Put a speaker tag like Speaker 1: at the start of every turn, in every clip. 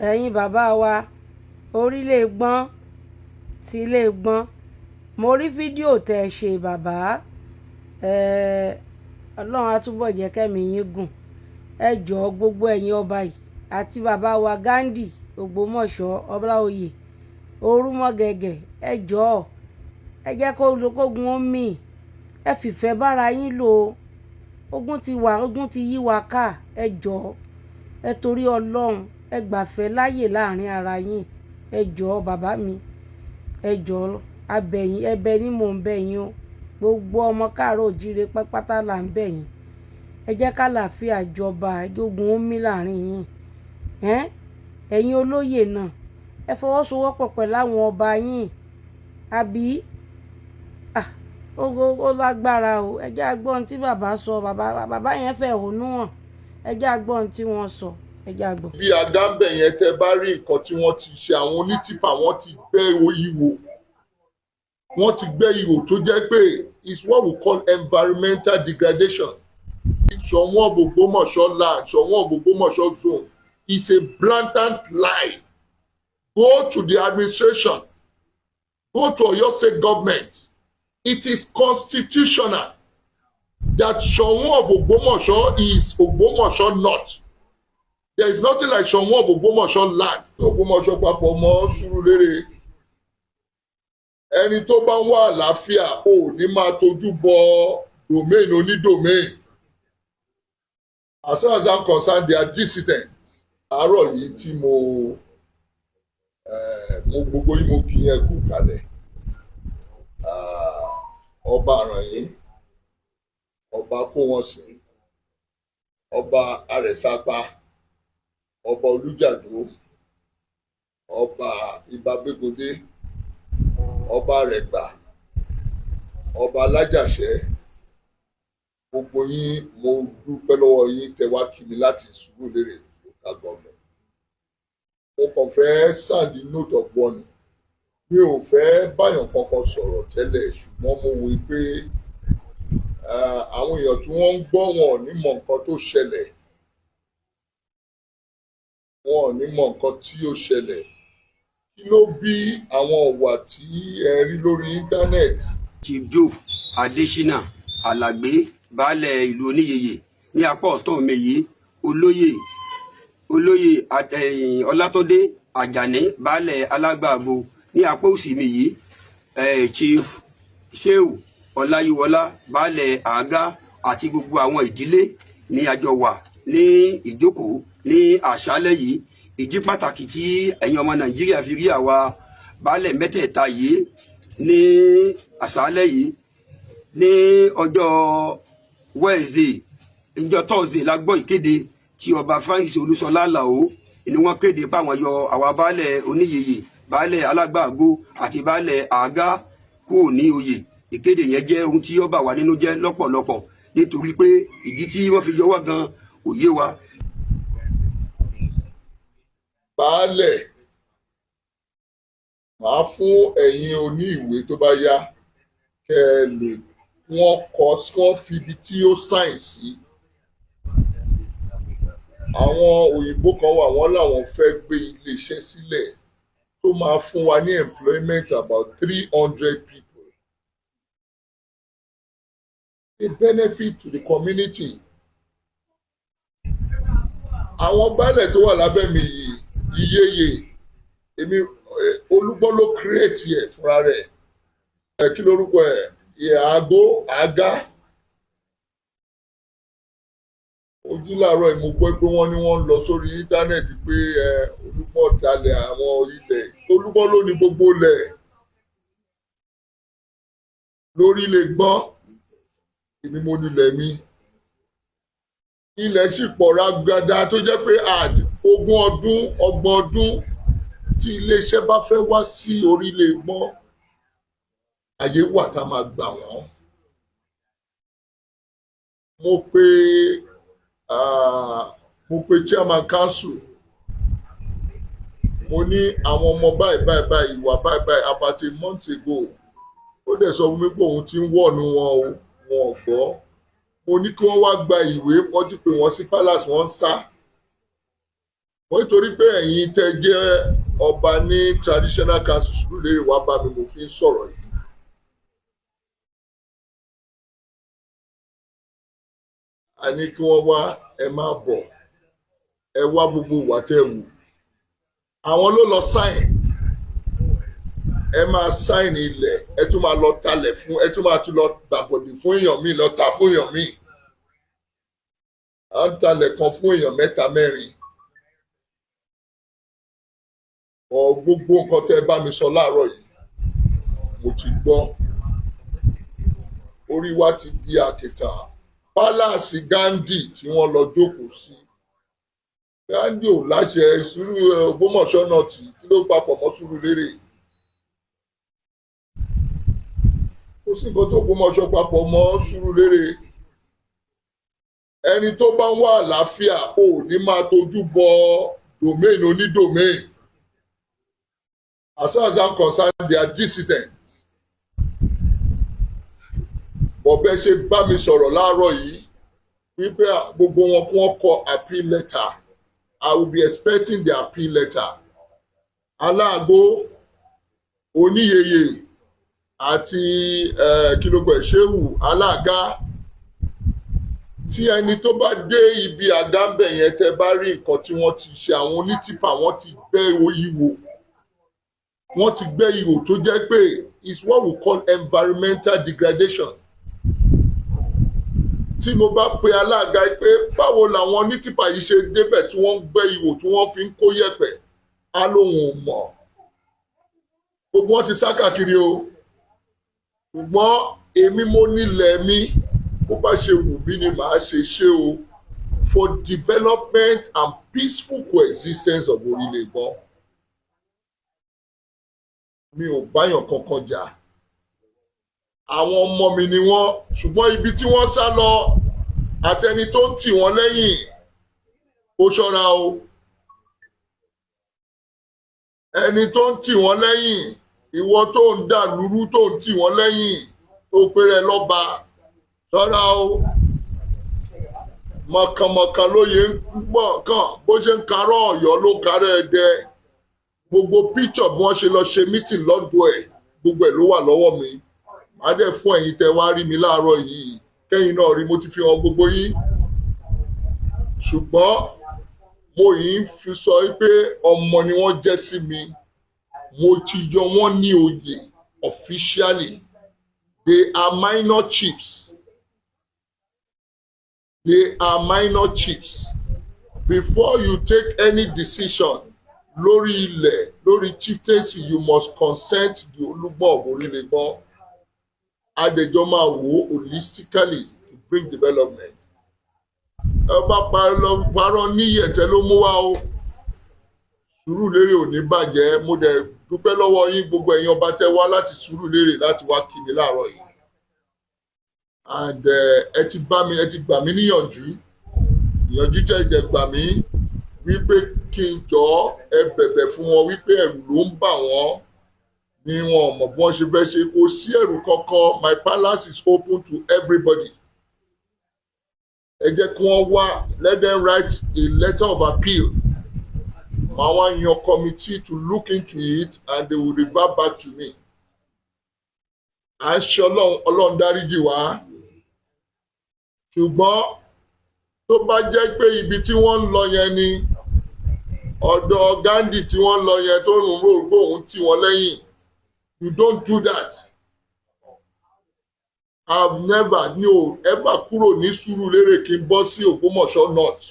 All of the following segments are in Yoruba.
Speaker 1: ẹ̀yin bàbá wa orílẹ̀ gbọ́n tí ilé gbọ́n mo rí fídíò tẹ́ ẹ ṣe bàbá ọlọ́run á túbọ̀ jẹ́ kẹ́mi yín gùn ẹ jọ̀ọ́ gbogbo ẹ̀yin ọba yìí àti bàbá wa Ghandi Ògbómọ̀ṣọ́ Ọláoyè Orúmọgẹ̀gẹ̀ ẹ jọ̀ọ́ ẹ jẹ́ kógun ó mì ẹ fìfẹ́ bára yín lò ogun ti yí wa ká ẹ jọ̀ọ́ ẹ torí ọlọ́run ẹ gbàfẹ́ láàyè láàrin ara yín ẹ jọ̀ọ́ bàbá mi ẹ jọ̀ọ́ abẹ̀yìn ẹ̀bẹ̀ ni mò ń bẹ̀ yín o gbogbo ọmọ káàárọ̀ òjíire pátá là ń bẹ̀ yín ẹ jẹ́ kálàáfíà jọba ẹjọ́gun ó mí láàrin yín ẹ̀yin olóyè náà ẹ fọwọ́sowọ́pọ̀ pẹ̀lú àwọn ọba yín àbí ó lágbára o ẹ jẹ́ agbọ́n tí bàbá sọ bàbá yẹn fẹ̀hónú hàn ẹ jẹ́ agbọ́n tí wọ́n sọ ẹ jẹ́ agbọ́n.
Speaker 2: bí adámbẹ̀ yẹn tẹ́ bá rí nǹkan tí wọ́n ti ṣe àwọn onítìpà wọ́n ti gbẹ́ ihò wọ́n ti gbẹ́ ihò tó jẹ́ pé it's what we call environmental degradation. Ṣọ̀wọ́n of Ògbómọ̀ṣọ́ land Ṣọ̀wọ́n of Ògbómọ̀ṣọ́ zone is a blatant lie. Go to the administration, go to Oyo State government. It is constitutional that Ṣọ̀wọ́n of Ògbómọ̀ṣọ́ is Ògbómọ̀ṣọ́ north. There is nothing like Ṣọ̀wọ́n of Ògbómọ̀ṣọ́ land. Ògbómọ̀ṣọ́ papọ̀ mọ́ Sùúrùlérè. Ẹni tó bá ń wá àlàáfíà ò ní máa tójú bọ domain onídomain. As far as I'm concerned, they are dissidents. Àárọ̀ yìí tí mo gbogbo yìí mo kí yẹn kú kalẹ̀. Ọba Àrànyìn, ọba Kówọ̀nsìn, ọba Arẹ̀sápá, ọba Olújàdó, ọba Ìbábégúndé, ọba Rẹ̀gbà, ọba Alájàṣẹ́. Gbogbo yín mo dúpẹ́ lọ́wọ́ yín tẹ́ wá kí mi láti Sùúrùlérè local government. Mo kàn fẹ́ send note of warning. Mi ò fẹ́ báyọ̀ kankan sọ̀rọ̀ tẹ́lẹ̀ ṣùgbọ́n mo wí pé àwọn èèyàn tí wọ́n ń gbọ́ wọn ò ní mọ nǹkan tó ṣẹlẹ̀. Wọn ò ní mọ nǹkan tí ó ṣẹlẹ̀. Kí ló bí àwọn ọ̀wà tí ẹ rí lórí íńtánẹ́ẹ̀tì?
Speaker 3: Chief Joe Adésínà Alàgbé baálẹ̀ ìlú Oníyeyè ní apá ọ̀tún mi yìí olóyè Ọlátúndé Àjàní baálẹ̀ Alágbàbo ní apá òsì mi yìí Chief Shehu Ọláyíwọlá baálẹ̀ Àgá àti gbogbo àwọn ìdílé ní àjọ wà ní ìjókòó ní àṣálẹ́ yìí ìdí pàtàkì tí ẹ̀yin ọmọ Nàìjíríà fi rí àwa baálẹ̀ mẹ́tẹ̀ẹ̀ta yìí ní àṣálẹ́ yìí ní ọjọ́ Wednesday ìjọ Thursday la gbọ́ ìkéde tí ọba Francis Olúṣọlá Àlàó ni wọ́n kéde páwọn yọ àwa baálẹ̀ Oníyeyè baálẹ̀ Alágbàgbó àti baálẹ̀ Àgá kúrò ní oyè. Ìkéde yẹn jẹ́ ohun tí ó bà wá nínú jẹ́ lọ́pọ̀lọpọ̀ nítorí pé ìdí tí wọ́n fi yọ wá gan kò yé wa.
Speaker 2: Baálẹ̀ máa fún ẹ̀yin oní ìwé tó bá yá kẹ́ ẹ lè wọ́n kọ́ fi ibi tí ó sáìn sí. Àwọn òyìnbó kan wà wọ́n làwọn fẹ́ gbé iléeṣẹ́ sílẹ̀ tó máa fún wa ní employment about 300 people. A benefit to the community. Àwọn baálẹ̀ tó wà lábẹ́ mi yìí Iyeye èmi Olúgbọ́n ló create ẹ̀ fúnra rẹ̀ kí lórúkọ ẹ̀ Àgó Àgá. Ojú láàárọ̀ mo gbọ́ pé wọ́n ní wọ́n ń lọ sórí íńtánẹ́ẹ̀tì pé Olúgbọ́n talẹ̀ àwọn ilẹ̀ Olúgbọ́n ló ní gbogbo ilẹ̀ lórí ilé gbọ́n èmi mo nílẹ̀ mi. Ilẹ̀ sì pọ̀ rágádá tó jẹ́ pé 20 ọdún 30 ọdún tí iléeṣẹ́ bá fẹ́ wá sí orílẹ̀ gbọ́n àyè wà tá a máa gbà wọ́n. Mo pe chairman council mo ní àwọn ọmọ báyìí ìwà báyìí about a month ago ó dẹ̀ sọ fún mi pé òun ti ń wọ̀nù wọn ò gbọ́. Mo ní kí wọ́n wá gba ìwé wọ́n ti pè wọ́n sí palace wọ́n ń sá. wọ́n nítorí pé ẹ̀yin tẹ́ jẹ́ ọba ní traditional council Surulere wá bá mi mo fi ń sọ̀rọ̀ yìí. a ní kí wọ́n wá ẹ máa bọ̀ ẹ wá gbogbo ìwà tẹ́ wù àwọn ló lọ sáìn ẹ máa sáìn ilẹ̀ ẹ tún máa lọ talẹ̀ fún ẹ tún máa tún lọ gbàbọ̀dì fún èèyàn míì lọ tà fún èèyàn míì à ń talẹ̀ kan fún èèyàn 3 4 gbogbo nǹkan tẹ́ bá mi sọ láàárọ̀ yìí mo ti gbọ́ orí wa ti di àkìtà pálásì Gandhi tí wọ́n lọ jókòó sí Gandhi ò láṣẹ Ògbómọ̀ṣọ́ náà tí kí ló papọ̀ mọ́ Surulere kò sí nǹkan tó Ògbómọ̀ṣọ́ papọ̀ mọ́ Surulere ẹni tó bá ń wá àlàáfíà ò ní máa tójú bọ domain onídomain. As far as I'm concerned, they are dissidents. Bọ̀bẹ́ ṣe bá mi sọ̀rọ̀ láàárọ̀ yìí wípé gbogbo wọn kí wọ́n kọ appeal letter. I will be expecting the appeal letter. Aláàgbó, Oníyeye àti kìlógbò Ṣéwù Aláàgá tí ẹni tó bá dé ibi àgámbẹ̀ yẹn tẹ́ bá rí nǹkan tí wọ́n ti ṣe àwọn onítìpà wọ́n ti gbẹ́ ìwò. Wọ́n ti gbẹ́ ihò tó jẹ́ pé is what we call environmental degradation. Tí mo bá pe alága pé báwo làwọn onítìpà yìí ṣe débẹ̀ tí wọ́n ń gbẹ́ ihò tí wọ́n fi ń kó yẹ̀pẹ̀ á lóun ò mọ̀. Gbogbo wọn ti sá káàkiri o. Ṣùgbọ́n èmi mo nílẹ̀ mi bó bá ṣe wù mí ni màá ṣe ṣe o for development and peaceful coexistence of orílẹ̀ gan. Mi ò báyàn kankan jà àwọn ọmọ mi ni wọ́n ṣùgbọ́n ibi tí wọ́n sá lọ àtẹni tó ń tì wọ́n lẹ́yìn ó ṣọ́ra o ẹni tó ń tì wọ́n lẹ́yìn ìwọ tó ń dà lúrú tó ń tì wọ́n lẹ́yìn tó péré lọ́ba ṣọ́ra o mọ̀kànmọ̀kàn lóye ń gbọ́ kàn bó ṣe ń karọ́ Ọ̀yọ́ ló ń karọ́ Ẹdẹ. Gbogbo píṣọ̀ bí wọ́n ṣe lọ ṣe mítìn lọ́dọ̀ ẹ̀ gbogbo ẹ̀ ló wà lọ́wọ́ mi. Màá dẹ̀ fún ẹ̀yin tẹ́ wá rí mi láàárọ̀ yìí kẹ́yìn náà rí mo ti fi hàn gbogbo yín. Ṣùgbọ́n mo yìí ń fi sọ pé ọmọ ni wọ́n jẹ́ sí mi. Mo ti yọ wọ́n ní oyè officially. They are minor chiefs. They are minor chiefs. Before you take any decision lórí ilẹ̀ lórí chieftaincy you must consent the Olúgbọ̀n of Orílẹ̀-Gbọ́n adẹjọ́ máa wò ó holistically to bring development. ẹ bá parọ́ níyẹ̀tẹ́ ló mú wá o Surulere ò ní bàjẹ́ mo dẹ̀ dúpẹ́ lọ́wọ́ yín gbogbo ẹ̀yin ọba tẹ́ wá láti Surulere láti wá kí mi láàárọ̀ yìí and ẹ ti gbà mí níyànjú tẹ́ ẹ jẹ́ gbà mí wípé kí n jọ ẹ bẹ̀bẹ̀ fún wọn wípé ẹ̀rù ló ń bà wọ́n ní wọn mọ̀ bí wọ́n ṣe fẹ́ ṣe kò sí ẹ̀rù kankan my palace is open to everybody. Ẹ jẹ́ kí wọ́n wá let them write a letter of appeal. Màá wá yan committee to look into it and they will revert back to me. À ń ṣe Ọlọ́run dáríjì wá. Ṣùgbọ́n tó bá jẹ́ pé ibi tí wọ́n ń lọ yẹn ni ọ̀dọ̀ Gandhi tí wọ́n lọ yẹn tó rùn rògbò òun tì wọ́n lẹ́yìn you don't do that. I've never ever kúrò ní Surulere kí n bọ́ sí Ògbómọ̀ṣọ́ North.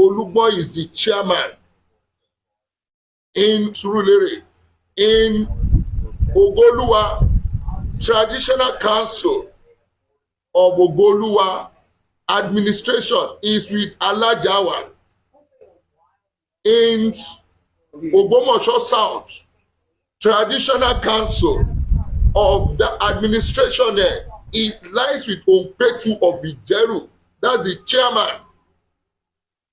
Speaker 2: Olúgbọ́n is the chairman in Surulere. In Ogoluwa Traditional Council of Ogoluwa administration is with Alajawa. In Ogbomoso South, Traditional Council of the administration there, it lies with Onpetu of Ijeru. That's the chairman.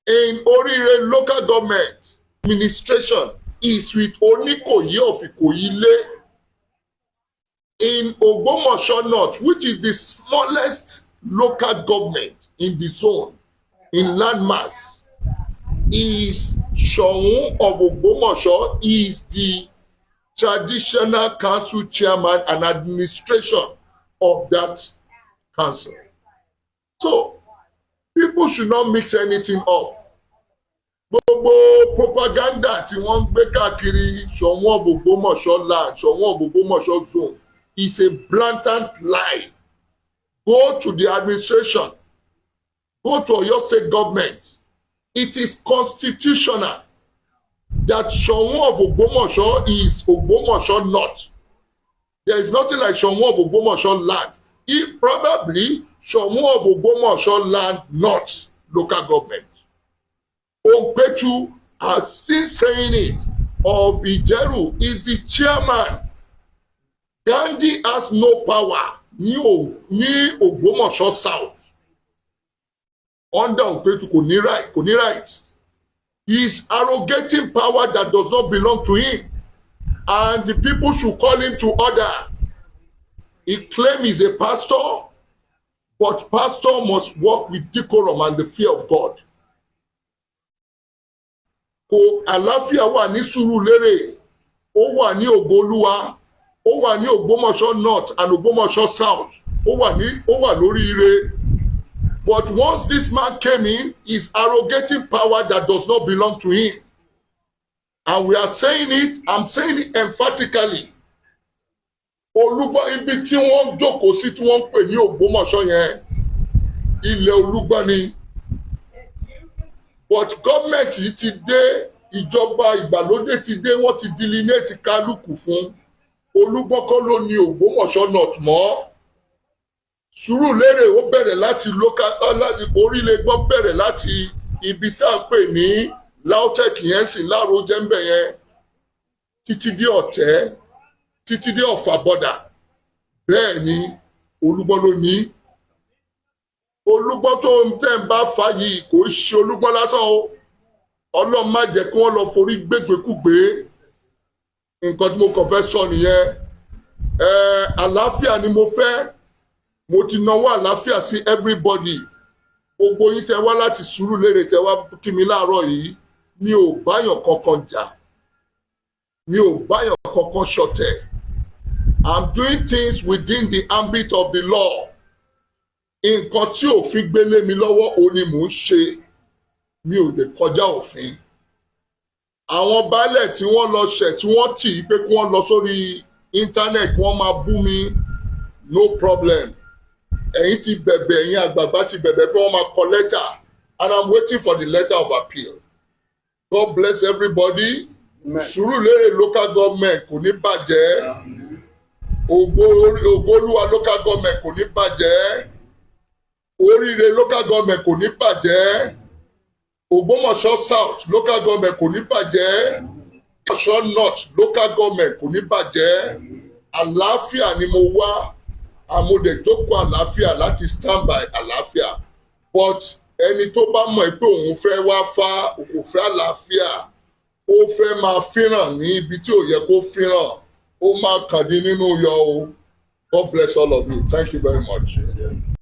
Speaker 2: In Orire local government administration is with Onikoyi of Ikoyile. In Ogbomoso North, which is the smallest local government in the zone, in landmass, is Ṣọ̀ún of Ògbómọ̀ṣọ́ is the traditional council chairman and administration of that council. So people should not mix anything up. Gbogbo propaganda tí wọ́n ń gbé káàkiri Ṣọ̀ún of Ògbómọ̀ṣọ́ land, Ṣọ̀ún of Ògbómọ̀ṣọ́ zone is a blatant lie. Go to the administration. Go to Oyo State government. It is constitutional that Ṣọ̀ún of Ògbómọ̀ṣọ́ is Ògbómọ̀ṣọ́ North. There is nothing like Ṣọ̀ún of Ògbómọ̀ṣọ́ land. If probably Ṣọ̀ún of Ògbómọ̀ṣọ́ land North local government. Ogbechu has still saying it of Ijeru is the chairman. Gandhi has no power ní Ògbómọ̀ṣọ́ South. Under Ogbechu kò ní right. He is arrogating power that does not belong to him. And the people should call him to order. He claims he's a pastor, but pastor must work with decorum and the fear of God. Kò àlàáfíà wà ní Sùúrùlérè, ó wà ní Ògo-Olúwa, ó wà ní Ògbómọ̀ṣọ́ North and Ògbómọ̀ṣọ́ South, ó wà lórí ire. But once this man came in, he's arrogating power that does not belong to him. And we are saying it, I'm saying it emphatically. Olúgbọ́n ibi tí wọ́n jókòó sí tí wọ́n ń pè ní Ògbómọ̀ṣọ́ yẹn, ilẹ̀ Olúgbọ́n ni. But gọ́ọ̀mẹ̀ntì yìí ti dé, ìjọba ìgbàlódé ti dé, wọ́n ti delineate kálukú fún. Olúgbọ́n kọ́ ló ní Ògbómọ̀ṣọ́ North mọ́. Sùúrùlérè ó bẹ̀rẹ̀ láti orílẹ̀-ègbọ́n bẹ̀rẹ̀ láti ibi tá a pè ní LAUTECH yẹn sì láàrọ̀ jẹ́ńbẹ̀ yẹn títí dé Ọ̀tẹ́ títí dé Ọ̀fà bọ́dà. Bẹ́ẹ̀ ni Olúgbọ́n ló ní. Olúgbọ́n tó ń tẹ̀ ń bá fa yìí kò ṣe Olúgbọ́n lásán o. Ọlọ́run má jẹ́ kí wọ́n lọ forí gbégbékúgbé. Nǹkan tí mo kàn fẹ́ sọ nìyẹn. Àlàáfíà ni mo fẹ́. Mo ti náwó àlàáfíà sí everybody. Gbogbo yín tẹ wá láti Sùúrùlérè tẹ wá kí mi láàárọ̀ yìí. Mi ò báyàn kankan jà. Mi ò báyàn kankan ṣọ̀tẹ̀. I'm doing things within the ambit of the law. Nǹkan tí òfin gbélé mi lọ́wọ́ òun ni mò ń ṣe. Mi ò lè kọjá òfin. Àwọn baálẹ̀ tí wọ́n lọ ṣẹ̀ tí wọ́n tì í pé kí wọ́n lọ sórí íńtánẹ̀tì wọ́n máa bú mi. No problem. Ẹ̀yin ti bẹ̀bẹ̀, ẹ̀yin àgbààgbà ti bẹ̀bẹ̀ pé wọ́n máa kọ lẹ́tà and I'm waiting for the letter of appeal. God bless everybody. Sùúrùlérè local government kò ní bàjẹ́. Ògo-Olúwa local government kò ní bàjẹ́. Oríire local government kò ní bàjẹ́. Ògbómọ̀ṣọ́ South local government kò ní bàjẹ́. Ògbómọ̀ṣọ́ North local government kò ní bàjẹ́. Àlàáfíà ni mo wá. Àmọ̀dé tó kọ àlàáfíà láti stand by àlàáfíà. But ẹni tó bá mọ̀ pé òun fẹ́ wá fá òkò fẹ́ àlàáfíà, ó fẹ́ máa fíràn ní ibi tí ò yẹ kó fíràn, ó máa kàn dín nínú yọ o. God bless all of you. Thank you very much.